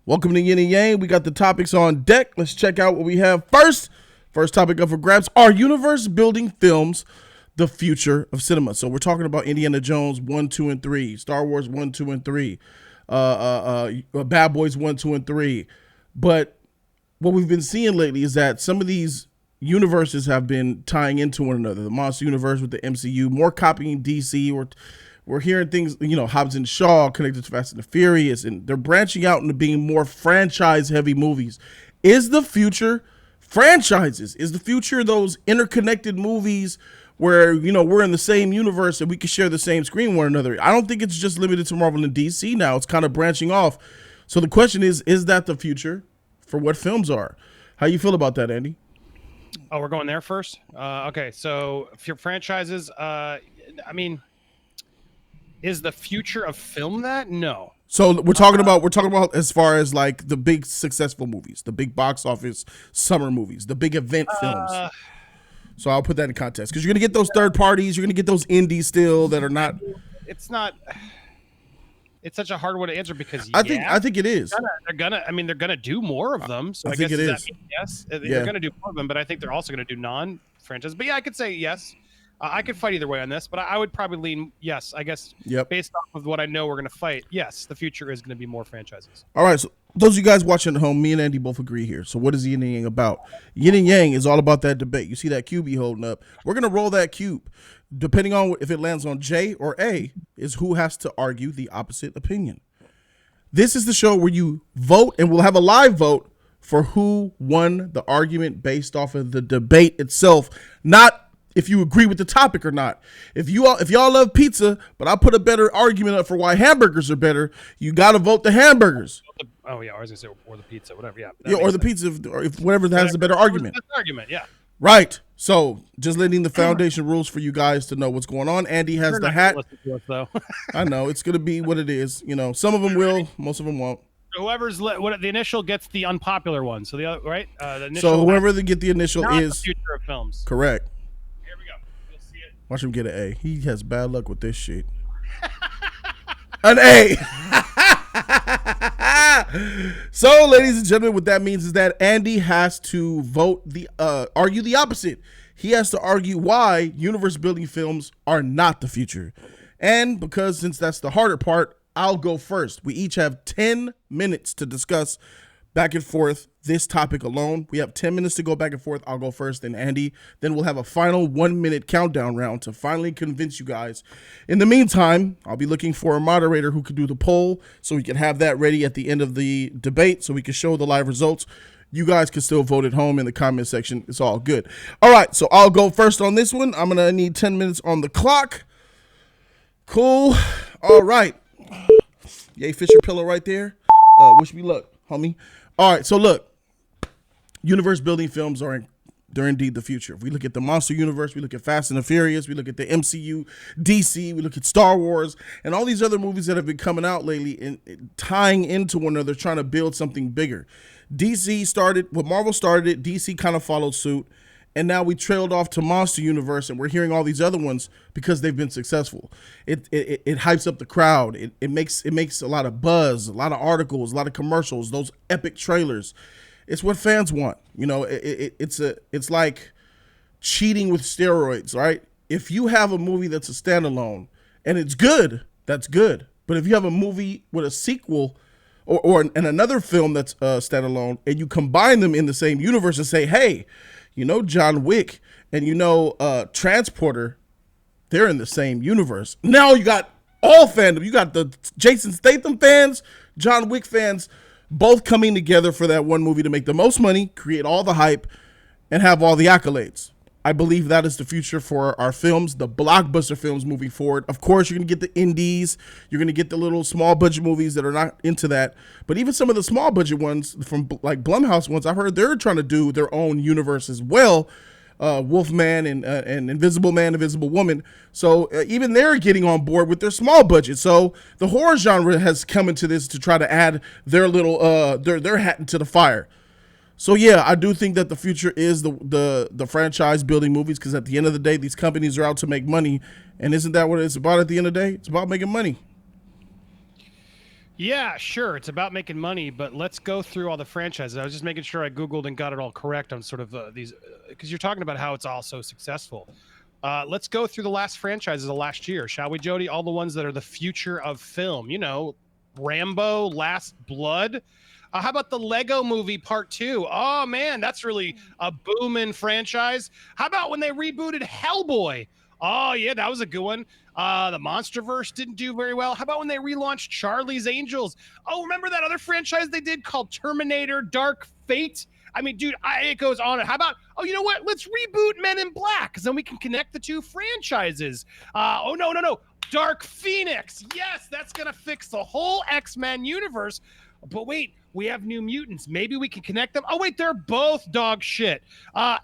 Welcome to Yin and Yang. We got the topics on deck. Let's check out what we have first. First topic up for grabs: are universe-building films the future of cinema? So we're talking about Indiana Jones 1, 2, and 3, Star Wars 1, 2, and 3, Bad Boys 1, 2, and 3. But what we've been seeing lately is that some of these universes have been tying into one another. The Monster Universe with the MCU, more copying DC, or we're hearing things, Hobbs and Shaw connected to Fast and the Furious, and they're branching out into being more franchise-heavy movies. Is the future franchises? Is the future those interconnected movies where, we're in the same universe and we can share the same screen with one another? I don't think it's just limited to Marvel and DC now. It's kind of branching off. So the question is that the future for what films are? How you feel about that, Andy? Oh, we're going there first? Okay, so if your franchises, is the future of film that? No. So we're talking about as far as like the big successful movies, the big box office summer movies, the big event films. So I'll put that in context because you're gonna get those third parties, you're gonna get those indies still that are not. It's not. It's such a hard one to answer because I think it is. They're gonna do more of them. So I think guess it is. Yes, they're gonna do more of them, but I think they're also gonna do non-franchise. But yeah, I could say yes. I could fight either way on this, but I would probably lean yes. I guess based off of what I know we're going to fight, yes, the future is going to be more franchises. All right, so those of you guys watching at home, me and Andy both agree here. So what is Yin and Yang about? Yin and Yang is all about that debate. You see that cube he holding up? We're going to roll that cube. Depending on if it lands on J or A is who has to argue the opposite opinion. This is the show where you vote, and we'll have a live vote for who won the argument based off of the debate itself, not if you agree with the topic or not. If y'all love pizza, but I put a better argument up for why hamburgers are better, you got to vote the hamburgers. Oh yeah, I was gonna say or the pizza, whatever. Yeah, or the pizza, or if whatever has the better argument. Argument, yeah. Right. So just letting the foundation rules for you guys to know what's going on. Andy has the hat. Though. I know it's gonna be what it is. Some of them will, most of them won't. Whoever's what the initial gets the unpopular one. So the other right. The initial so whoever they get the initial is the future of films. Correct. See it. Watch him get an A. He has bad luck with this shit. An A. So, ladies and gentlemen, what that means is that Andy has to argue the opposite. He has to argue why universe-building films are not the future. And because since that's the harder part, I'll go first. We each have 10 minutes to discuss back and forth this topic alone. We have 10 minutes to go back and forth. I'll go first, then Andy. Then we'll have a final 1 minute countdown round to finally convince you guys. In the meantime, I'll be looking for a moderator who can do the poll so we can have that ready at the end of the debate so we can show the live results. You guys can still vote at home in the comment section. It's all good. All right, so I'll go first on this one. I'm going to need 10 minutes on the clock. Cool. All right. Yay, Fisher pillow right there. Wish me luck, homie. All right, so look, universe-building films they're indeed the future. If we look at the Monster Universe, we look at Fast and the Furious, we look at the MCU, DC, we look at Star Wars, and all these other movies that have been coming out lately and tying into one another, trying to build something bigger. Marvel started it, DC kind of followed suit, and now we trailed off to Monster Universe, and we're hearing all these other ones because they've been successful. It hypes up the crowd. It makes a lot of buzz, a lot of articles, a lot of commercials, those epic trailers. It's what fans want. It's like cheating with steroids, right? If you have a movie that's a standalone and it's good, that's good. But if you have a movie with a sequel or another film that's standalone and you combine them in the same universe and say, hey, John Wick and Transporter, they're in the same universe. Now you got all fandom. You got the Jason Statham fans, John Wick fans, both coming together for that one movie to make the most money, create all the hype, and have all the accolades. I believe that is the future for our films, the blockbuster films moving forward. Of course, you're going to get the indies. You're going to get the little small budget movies that are not into that. But even some of the small budget ones from like Blumhouse ones, I heard they're trying to do their own universe as well. Wolfman and Invisible Man, Invisible Woman. So even they're getting on board with their small budget. So the horror genre has come into this to try to add their little their hat into the fire. So yeah, I do think that the future is the franchise building movies, because at the end of the day, these companies are out to make money, and isn't that what it's about at the end of the day? It's about making money. Yeah, sure. It's about making money, but let's go through all the franchises. I was just making sure I Googled and got it all correct on sort of these, because you're talking about how it's all so successful. Let's go through the last franchises of last year, shall we, Jody? All the ones that are the future of film. You know, Rambo, Last Blood. How about the Lego Movie Part 2? Oh, man, that's really a booming franchise. How about when they rebooted Hellboy? Oh, yeah, that was a good one. The Monsterverse didn't do very well. How about when they relaunched Charlie's Angels? Oh, remember that other franchise they did called Terminator Dark Fate? I mean, dude, it goes on. How about, oh, you know what? Let's reboot Men in Black, because then we can connect the two franchises. No. Dark Phoenix. Yes, that's going to fix the whole X-Men universe. But wait, we have New Mutants. Maybe we can connect them. Oh, wait, they're both dog shit.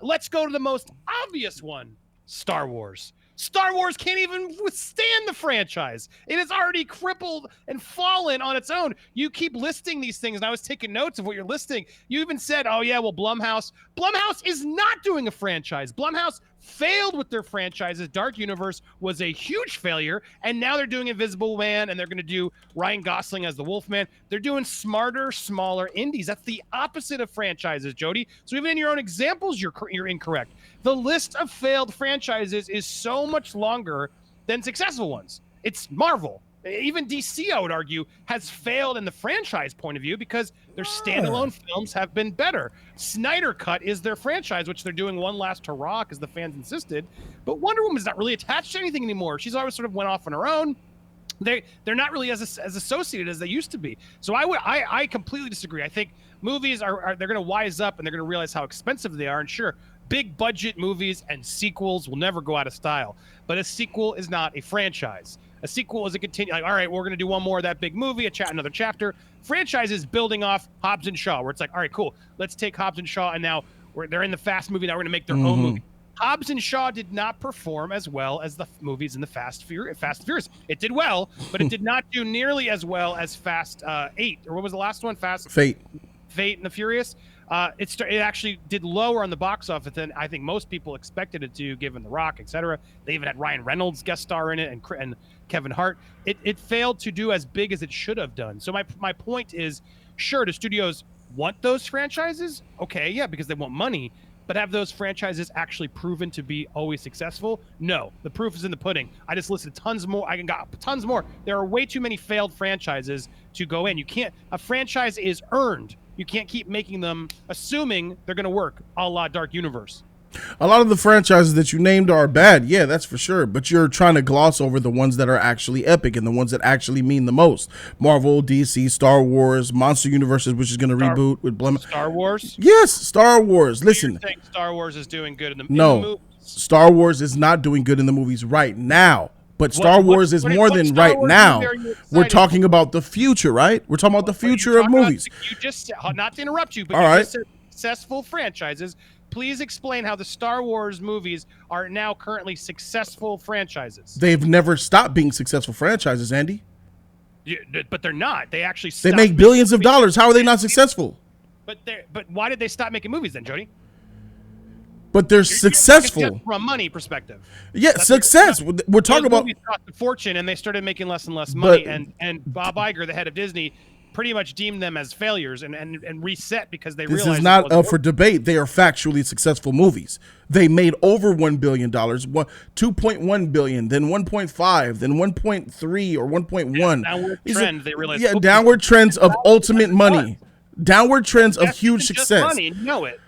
Let's go to the most obvious one, Star Wars. Star Wars can't even withstand the franchise. It is already crippled and fallen on its own. You keep listing these things, and I was taking notes of what you're listing. You even said, oh, yeah, well, Blumhouse. Blumhouse is not doing a franchise. Blumhouse failed with their franchises. Dark Universe was a huge failure, and now they're doing Invisible Man, and they're going to do Ryan Gosling as the Wolfman. They're doing smarter, smaller indies. That's the opposite of franchises, Jody. So even in your own examples, you're incorrect. The list of failed franchises is so much longer than successful ones. It's Marvel. Even DC, I would argue, has failed in the franchise point of view because their standalone films have been better. Snyder Cut is their franchise, which they're doing one last hurrah because the fans insisted. But Wonder Woman's not really attached to anything anymore. She's always sort of went off on her own. They're not really as associated as they used to be. So I completely disagree. I think movies are they're going to wise up and they're going to realize how expensive they are. And sure, big budget movies and sequels will never go out of style. But a sequel is not a franchise. A sequel is a continue. Like, all right, we're going to do one more of that big movie, another chapter. Franchise is building off Hobbs and Shaw, where it's like, all right, cool. Let's take Hobbs and Shaw, and now they're in the Fast movie. Now we're going to make their own movie. Hobbs and Shaw did not perform as well as the movies in the Fast and Furious. It did well, but it did not do nearly as well as Fast 8. Or what was the last one? Fate and the Furious. It actually did lower on the box office than I think most people expected it to, given The Rock, etc. They even had Ryan Reynolds guest star in it and Kevin Hart. It failed to do as big as it should have done. So my point is, sure, do studios want those franchises? Okay, yeah, because they want money. But have those franchises actually proven to be always successful? No. The proof is in the pudding. I just listed tons more. I got tons more. There are way too many failed franchises to go in. A franchise is earned. You can't keep making them assuming they're going to work, a la Dark Universe. A lot of the franchises that you named are bad. Yeah, that's for sure. But you're trying to gloss over the ones that are actually epic and the ones that actually mean the most. Marvel, DC, Star Wars, Monster Universes, which is going to reboot with Blumhouse. Star Wars? Yes, Star Wars. Listen. You think Star Wars is doing good in the movies? Star Wars is not doing good in the movies right now. But Star Wars is more than right now. We're talking about the future, right? We're talking about the future of movies. You just said, not to interrupt you, but you just said successful franchises. Please explain how the Star Wars movies are now currently successful franchises. They've never stopped being successful franchises, Andy. Yeah, but they're not. They actually they make billions of dollars. How are they not successful? But why did they stop making movies then, Jody? But they're successful from a money perspective. Yeah, that's success. We're talking about movies cost a fortune, and they started making less and less money. And Bob Iger, the head of Disney, pretty much deemed them as failures and reset because they realized this is not up for debate. They are factually successful movies. They made over $1 billion, $2.1 billion, then 1.5, then 1.3 or 1.1. Downward trend. They realized. Yeah, downward trends of ultimate money. Downward trends of huge success. Money, you know it.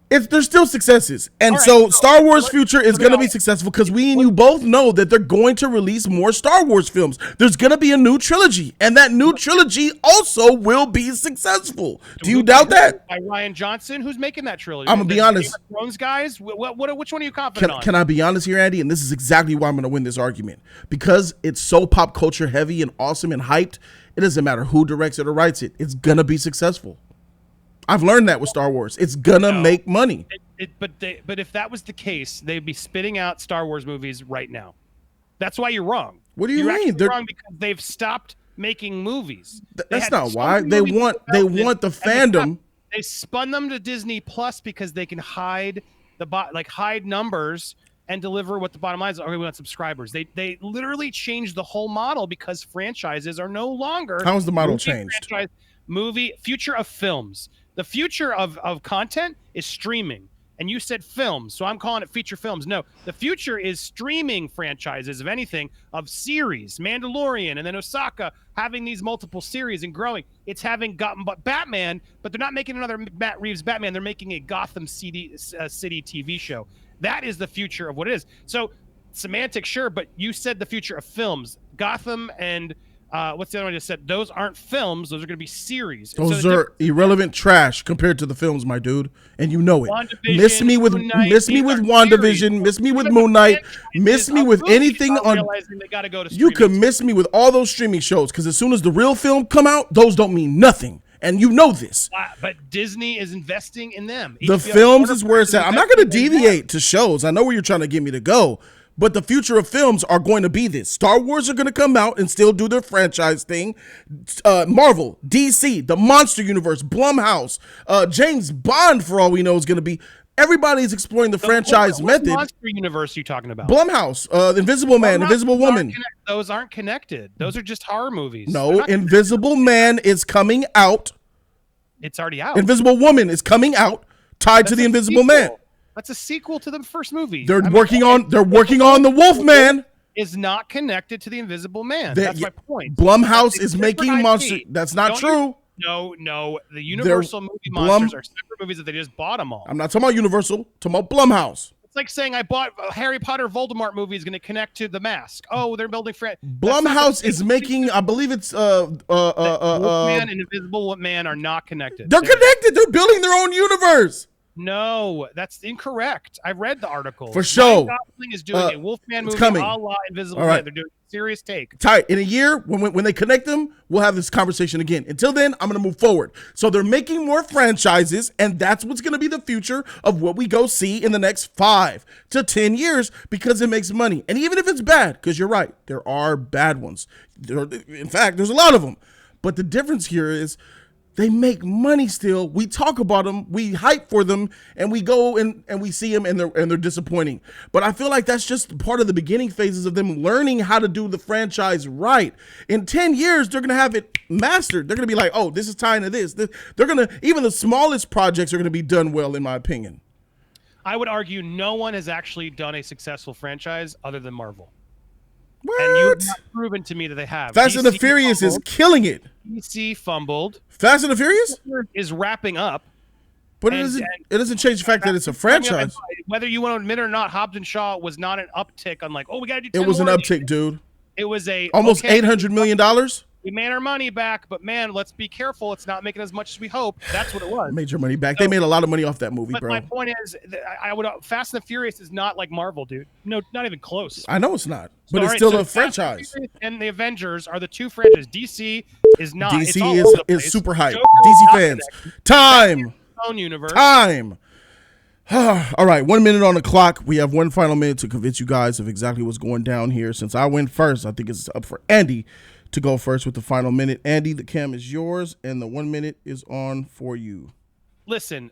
They're still successes. And so Star Wars future is going to be successful because we and you both know that they're going to release more Star Wars films. There's going to be a new trilogy, and that new trilogy also will be successful. Do you doubt that? By Ryan Johnson, who's making that trilogy? I'm going to be honest. Thrones guys, which one are you confident on? Can I be honest here, Andy? And this is exactly why I'm going to win this argument. Because it's so pop culture heavy and awesome and hyped, it doesn't matter who directs it or writes it. It's going to be successful. I've learned that with Star Wars. It's gonna make money. But if that was the case, they'd be spitting out Star Wars movies right now. That's why you're wrong. What do you mean? They're wrong because they've stopped making movies. That's not why. They want the fandom. They spun them to Disney Plus because they can hide hide numbers and deliver what the bottom line is. Okay, we want subscribers. They literally changed the whole model because franchises are no longer. How has the model changed? Movie future of films. The future of content is streaming. And you said films, so I'm calling it feature films. No, the future is streaming franchises, if anything, of series. Mandalorian and then Osaka having these multiple series and growing. It's having gotten Batman, but they're not making another Matt Reeves Batman. They're making a Gotham City TV show. That is the future of what it is. So semantic, sure, but you said the future of films. Gotham and what's the other one I just said? Those aren't films. Those are going to be series. Those are irrelevant trash compared to the films, my dude, and you know it. Miss me with WandaVision. Miss me with Moon Knight. Miss me with anything on. You can miss me with all those streaming shows because as soon as the real film come out, those don't mean nothing, and you know this. But Disney is investing in them. The films is where it's at. I'm not going to deviate to shows. I know where you're trying to get me to go. But the future of films are going to be this. Star Wars are going to come out and still do their franchise thing. Marvel, DC, the Monster Universe, Blumhouse, James Bond, for all we know, is going to be. Everybody's exploring the franchise method. What Monster Universe are you talking about? Blumhouse, Invisible Man, Invisible Woman. Those aren't connected. Those are just horror movies. No, Invisible Man is coming out. It's already out. Invisible Woman is coming out, tied to the Invisible Man. That's a sequel to the first movie. They're working on the Wolfman. Is not connected to the Invisible Man. That's my point. Blumhouse is making monster. That's not true. No. The Universal movie monsters are separate movies that they just bought them all. I'm not talking about Universal. I'm talking about Blumhouse. It's like saying I bought a Harry Potter Voldemort movie is going to connect to The Mask. Oh, they're building Blumhouse is making. I believe it's Wolfman and Invisible Man are not connected. They're connected. They're building their own universe. No, that's incorrect. I read the article. For sure. Gosling is doing a Wolfman movie coming. a la Invisible Man. They're doing a serious take. Tight. In a year, when they connect them, we'll have this conversation again. Until then, I'm going to move forward. So they're making more franchises, and that's what's going to be the future of what we go see in the next 5 to 10 years because it makes money. And even if it's bad, because you're right, there are bad ones. In fact, there's a lot of them. But the difference here is they make money still. We talk about them, we hype for them, and we go and we see them and they're disappointing. But I feel like that's just part of the beginning phases of them learning how to do the franchise right. In 10 years, they're going to have it mastered. They're going to be like, oh, this is tying to this. They're going to, even the smallest projects are going to be done well, in my opinion. I would argue no one has actually done a successful franchise other than Marvel. What? And you have not proven to me that they have. Fast and the Furious is killing it. DC fumbled. Fast and the Furious is wrapping up. But it doesn't change the fact that it's a franchise. Whether you want to admit it or not, Hobbs and Shaw was not an uptick on like, oh, we got to do 10 It was an more uptick, dude. It was almost $800 million. We made our money back, but man, let's be careful. It's not making as much as we hope. That's what it was. Made your money back. They made a lot of money off that movie, bro. My point is, Fast and the Furious is not like Marvel, dude. No, not even close. I know it's not, but it's still a franchise. And the Avengers are the two franchises. DC is not. DC is super hype. DC fans, time. Own universe. Time. All right, 1 minute on the clock. We have one final minute to convince you guys of exactly what's going down here. Since I went first, I think it's up for Andy to go first with the final minute. Andy, the cam is yours, and the 1 minute is on for you. Listen,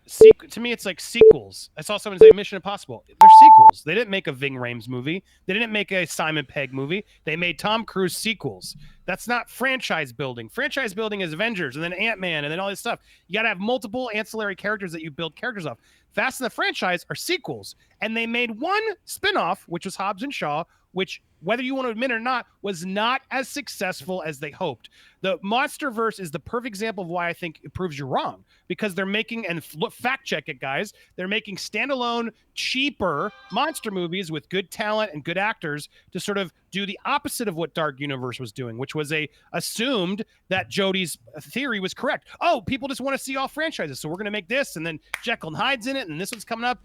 to me, it's like sequels. I saw someone say Mission Impossible. They're sequels. They didn't make a Ving Rhames movie. They didn't make a Simon Pegg movie. They made Tom Cruise sequels. That's not franchise building. Franchise building is Avengers and then Ant-Man and then all this stuff. You got to have multiple ancillary characters that you build characters off. Fast and the franchise are sequels. And they made one spinoff, which was Hobbs and Shaw, which, whether you want to admit it or not, was not as successful as they hoped. The Monsterverse is the perfect example of why I think it proves you're wrong, because they're making, and fact check it, guys, they're making standalone, cheaper monster movies with good talent and good actors to sort of do the opposite of what Dark Universe was doing, which was assumed that Jody's theory was correct. Oh, people just want to see all franchises, so we're going to make this, and then Jekyll and Hyde's in it, and this one's coming up.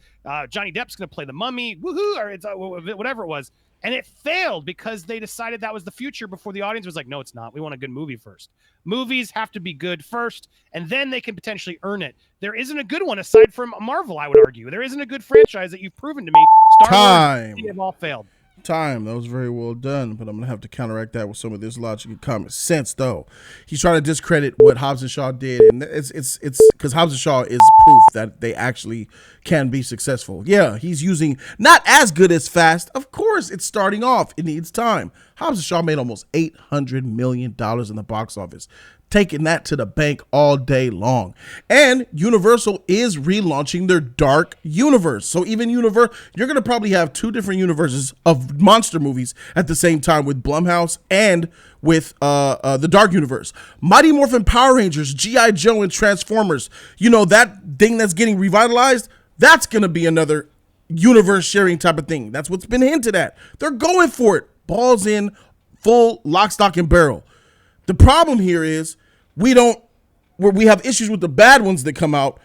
Johnny Depp's going to play the Mummy, woohoo, or it's whatever it was. And it failed because they decided that was the future before the audience was like, no, it's not. We want a good movie first. Movies have to be good first, and then they can potentially earn it. There isn't a good one aside from Marvel, I would argue. There isn't a good franchise that you've proven to me. Star Wars have all failed. Time. That was very well done, but I'm gonna have to counteract that with some of this logic and common sense. Though he's trying to discredit what Hobbs and Shaw did, and it's because Hobbs and Shaw is proof that they actually can be successful. Yeah, he's using not as good as Fast. Of course, it's starting off. It needs time. Hobbs and Shaw made almost $800 million in the box office, taking that to the bank all day long. And Universal is relaunching their dark universe. So even you're going to probably have two different universes of monster movies at the same time with Blumhouse and with the dark universe. Mighty Morphin Power Rangers, G.I. Joe, and Transformers. You know, that thing that's getting revitalized, that's going to be another universe sharing type of thing. That's what's been hinted at. They're going for it. Balls in, full lock, stock, and barrel. The problem here is we have issues with the bad ones that come out,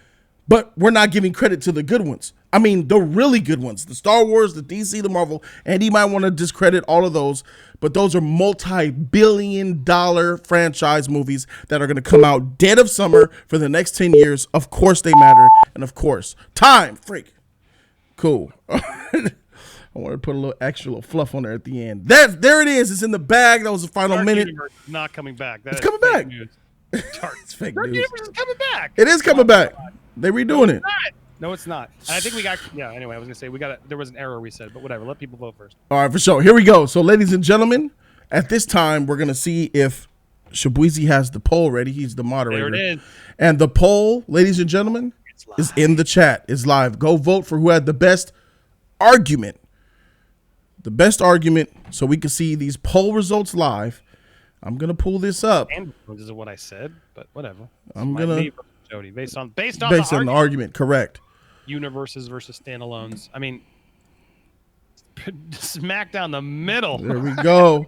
but we're not giving credit to the good ones. I mean, the really good ones, the Star Wars, the DC, the Marvel, and he might want to discredit all of those, but those are multi-billion-dollar franchise movies that are going to come out dead of summer for the next 10 years. Of course they matter, and of course, time, freak. Cool. I want to put a little extra fluff on there at the end. There it is. It's in the bag. That was the final Dark minute. Universe is not coming back. It's coming back. It's fake Dark news. Universe is coming back. It is coming back. They're redoing it. No, it's not. And I think we got. Yeah. Anyway, I was gonna say there was an error we said, but whatever. Let people vote first. All right, for sure. Here we go. So, ladies and gentlemen, at this time, we're gonna see if Shabuizi has the poll ready. He's the moderator. There it is. And the poll, ladies and gentlemen, is in the chat. Is live. Go vote for who had the best argument. The best argument, so we can see these poll results live. I'm gonna pull this up. And this is what I said, but whatever. I'm gonna Jody based on the argument, correct. Universes versus standalones. I mean, smack down the middle. There we go.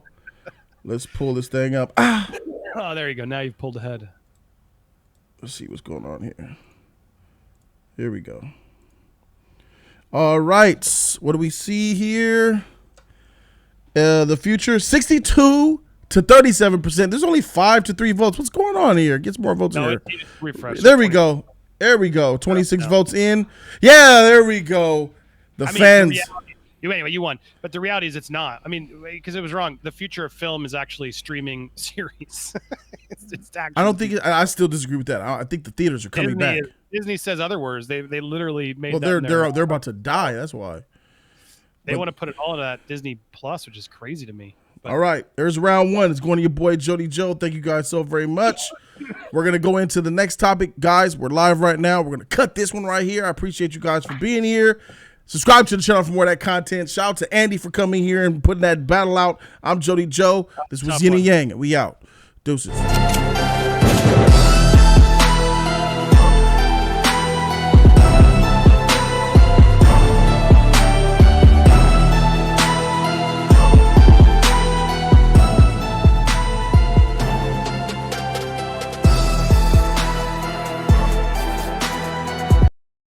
Let's pull this thing up. Oh, there you go. Now you've pulled ahead. Let's see what's going on here. Here we go. All right. What do we see here? The future, 62 to 37%. There's only 5 to 3 votes. What's going on here? Gets more votes in here. Refresh. There we go. There we go. 26 votes in. Yeah, there we go. The fans. Anyway, you won. But the reality is it's not. I mean, because it was wrong. The future of film is actually streaming series. it's actually. I don't think. I still disagree with that. I think the theaters are coming back. Disney says other words. They literally made. Well, they're about to die. That's why. They want to put it all into that Disney Plus, which is crazy to me. All right, there's round one. It's going to your boy Jody Joe. Thank you guys so very much. We're gonna go into the next topic, guys. We're live right now. We're gonna cut this one right here. I appreciate you guys for being here. Subscribe to the channel for more of that content. Shout out to Andy for coming here and putting that battle out. I'm Jody Joe. This was Yin and Yang, and we out. Deuces.